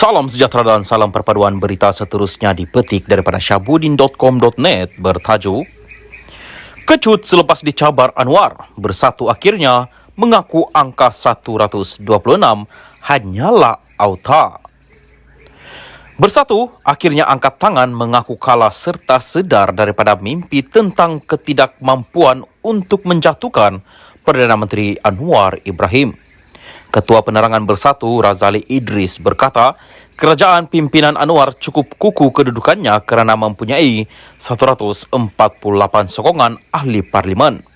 Salam sejahtera dan salam perpaduan berita seterusnya dipetik daripada syabudin.com.net bertajuk Kecut selepas dicabar Anwar, Bersatu akhirnya mengaku angka 126 hanyalah auta. Bersatu akhirnya angkat tangan mengaku kalah serta sedar daripada mimpi tentang ketidakmampuan untuk menjatuhkan Perdana Menteri Anwar Ibrahim. Ketua Penerangan Bersatu Razali Idris berkata, kerajaan pimpinan Anwar cukup kukuh kedudukannya kerana mempunyai 148 sokongan ahli parlimen.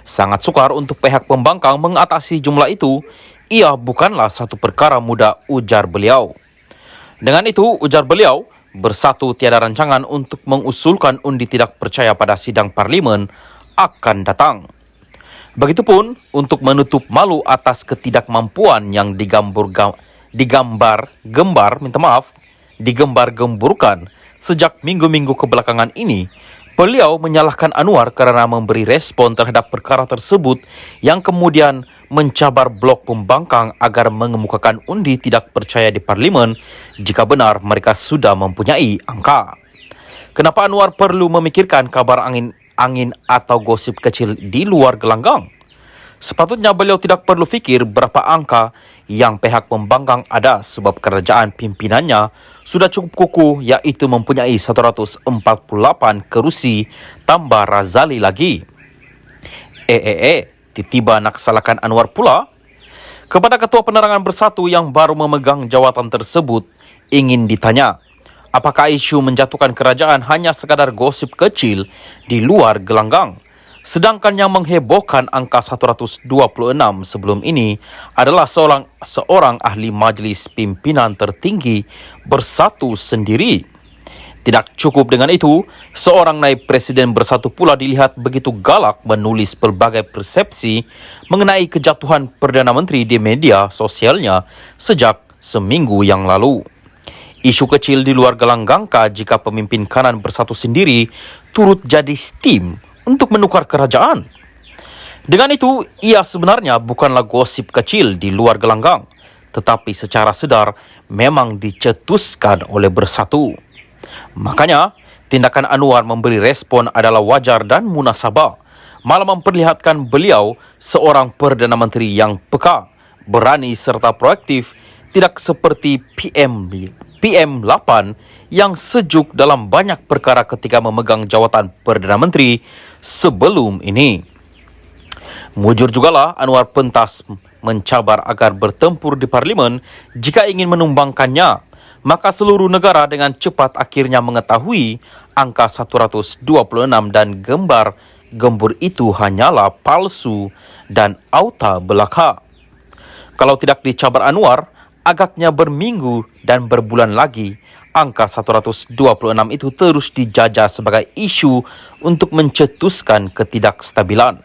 Sangat sukar untuk pihak pembangkang mengatasi jumlah itu. Ia bukanlah satu perkara mudah, ujar beliau. Dengan itu, ujar beliau, Bersatu tiada rancangan untuk mengusulkan undi tidak percaya pada sidang parlimen akan datang. Begitupun untuk menutup malu atas ketidakmampuan yang digembar-gemburkan sejak minggu-minggu kebelakangan ini, beliau menyalahkan Anwar kerana memberi respon terhadap perkara tersebut yang kemudian mencabar blok pembangkang agar mengemukakan undi tidak percaya di parlimen jika benar mereka sudah mempunyai angka. Kenapa Anwar perlu memikirkan kabar angin atau gosip kecil di luar gelanggang? Sepatutnya beliau tidak perlu fikir berapa angka yang pihak pembangkang ada sebab kerajaan pimpinannya sudah cukup kukuh, iaitu mempunyai 148 kerusi tambah Razali lagi. Tiba-tiba nak salahkan Anwar pula? Kepada Ketua Penerangan Bersatu yang baru memegang jawatan tersebut, ingin ditanya, apakah isu menjatuhkan kerajaan hanya sekadar gosip kecil di luar gelanggang? Sedangkan yang menghebohkan angka 126 sebelum ini adalah seorang ahli majlis pimpinan tertinggi Bersatu sendiri. Tidak cukup dengan itu, seorang naib presiden Bersatu pula dilihat begitu galak menulis pelbagai persepsi mengenai kejatuhan Perdana Menteri di media sosialnya sejak seminggu yang lalu. Isu kecil di luar gelanggangkah jika pemimpin kanan Bersatu sendiri turut jadi steam untuk menukar kerajaan? Dengan itu, ia sebenarnya bukanlah gosip kecil di luar gelanggang, tetapi secara sedar memang dicetuskan oleh Bersatu. Makanya, tindakan Anwar memberi respon adalah wajar dan munasabah, malah memperlihatkan beliau seorang Perdana Menteri yang peka, berani serta proaktif, tidak seperti PM8 yang sejuk dalam banyak perkara ketika memegang jawatan Perdana Menteri sebelum ini. Mujur jugalah Anwar pentas mencabar agar bertempur di parlimen jika ingin menumbangkannya, maka seluruh negara dengan cepat akhirnya mengetahui angka 126 dan gembar-gembur itu hanyalah palsu dan auta belaka. Kalau tidak dicabar Anwar, agaknya berminggu dan berbulan lagi, angka 126 itu terus dijajah sebagai isu untuk mencetuskan ketidakstabilan.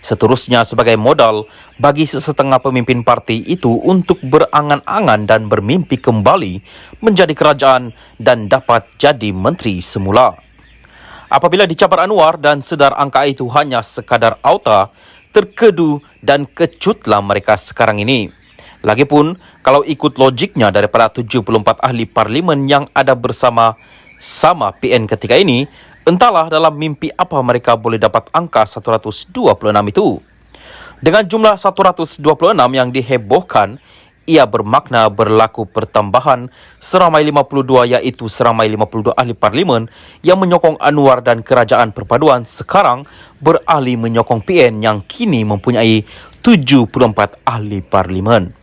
Seterusnya sebagai modal bagi sesetengah pemimpin parti itu untuk berangan-angan dan bermimpi kembali menjadi kerajaan dan dapat jadi menteri semula. Apabila dicabar Anwar dan sedar angka itu hanya sekadar auta, terkedu dan kecutlah mereka sekarang ini. Lagipun, kalau ikut logiknya daripada 74 ahli parlimen yang ada bersama-sama PN ketika ini, entahlah dalam mimpi apa mereka boleh dapat angka 126 itu. Dengan jumlah 126 yang dihebohkan, ia bermakna berlaku pertambahan seramai 52, iaitu seramai 52 ahli parlimen yang menyokong Anwar dan kerajaan perpaduan sekarang beralih menyokong PN yang kini mempunyai 74 ahli parlimen.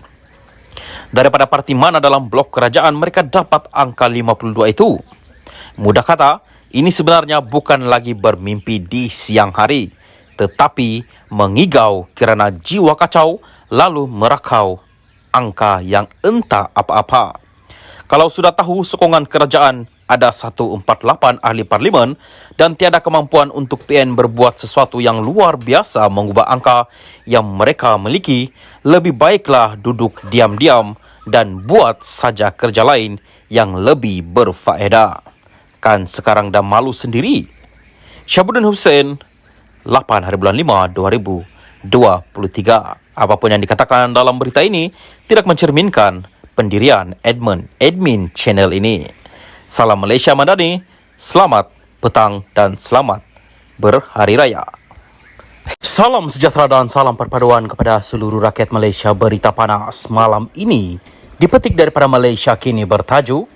Daripada parti mana dalam blok kerajaan mereka dapat angka 52 itu? Mudah kata, ini sebenarnya bukan lagi bermimpi di siang hari, tetapi mengigau kerana jiwa kacau lalu merakau angka yang entah apa-apa. Kalau sudah tahu sokongan kerajaan ada 148 ahli parlimen dan tiada kemampuan untuk PN berbuat sesuatu yang luar biasa mengubah angka yang mereka miliki, lebih baiklah duduk diam-diam dan buat saja kerja lain yang lebih berfaedah. Kan sekarang dah malu sendiri. Syabudin Hussein, 8 hari bulan 5, 2023. Apapun yang dikatakan dalam berita ini tidak mencerminkan pendirian admin channel ini. Salam Malaysia Madani, selamat petang dan selamat berhari raya. Salam sejahtera dan salam perpaduan kepada seluruh rakyat Malaysia. Berita panas malam ini dipetik daripada Malaysia Kini bertajuk,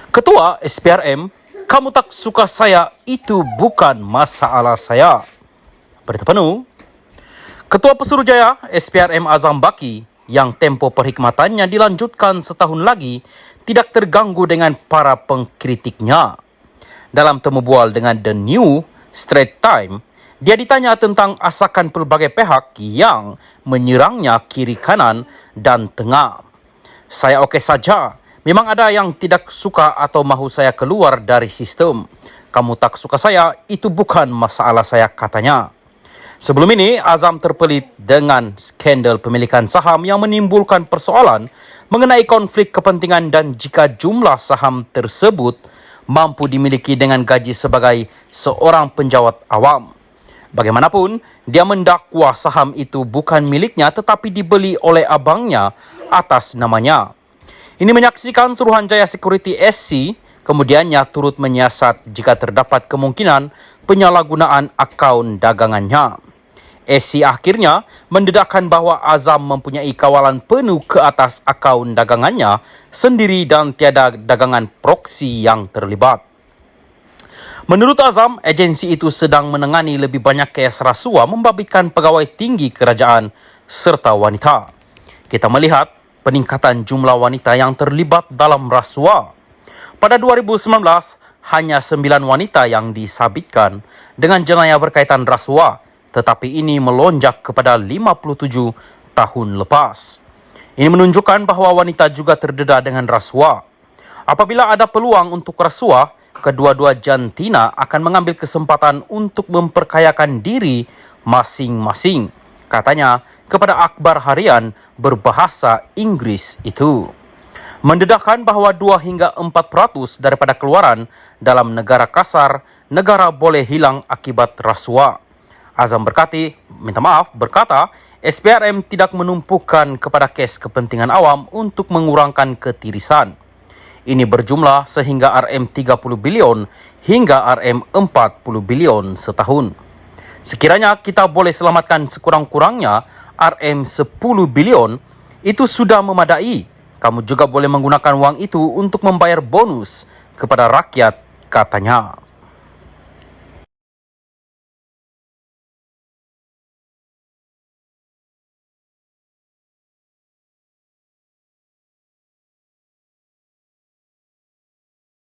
Ketua SPRM, kamu tak suka saya, itu bukan masalah saya. Berita penuh, Ketua Pesuruhjaya SPRM Azam Baki yang tempo perkhidmatannya dilanjutkan setahun lagi tidak terganggu dengan para pengkritiknya. Dalam temu bual dengan The New Straits Times, dia ditanya tentang asakan pelbagai pihak yang menyerangnya kiri kanan dan tengah. Saya okey saja. Memang ada yang tidak suka atau mahu saya keluar dari sistem. Kamu tak suka saya, itu bukan masalah saya, katanya. Sebelum ini, Azam terpelit dengan skandal pemilikan saham yang menimbulkan persoalan mengenai konflik kepentingan dan jika jumlah saham tersebut mampu dimiliki dengan gaji sebagai seorang penjawat awam. Bagaimanapun, dia mendakwa saham itu bukan miliknya tetapi dibeli oleh abangnya atas namanya. Ini menyaksikan Suruhanjaya Security SC, kemudiannya turut menyiasat jika terdapat kemungkinan penyalahgunaan akaun dagangannya. SC akhirnya mendedahkan bahawa Azam mempunyai kawalan penuh ke atas akaun dagangannya sendiri dan tiada dagangan proksi yang terlibat. Menurut Azam, agensi itu sedang menangani lebih banyak kes rasuah membabitkan pegawai tinggi kerajaan serta wanita. Kita melihat peningkatan jumlah wanita yang terlibat dalam rasuah. Pada 2019, hanya 9 wanita yang disabitkan dengan jenayah berkaitan rasuah, tetapi ini melonjak kepada 57 tahun lepas. Ini menunjukkan bahawa wanita juga terdedah dengan rasuah. Apabila ada peluang untuk rasuah, kedua-dua jantina akan mengambil kesempatan untuk memperkayakan diri masing-masing, katanya kepada akhbar harian berbahasa Inggeris itu. Mendedahkan bahawa 2 hingga 4% daripada keluaran dalam negara kasar, negara boleh hilang akibat rasuah. Azam berkata, SPRM tidak menumpukan kepada kes kepentingan awam untuk mengurangkan ketirisan. Ini berjumlah sehingga RM30 bilion hingga RM40 bilion setahun. Sekiranya kita boleh selamatkan sekurang-kurangnya RM10 bilion, itu sudah memadai. Kamu juga boleh menggunakan wang itu untuk membayar bonus kepada rakyat, katanya.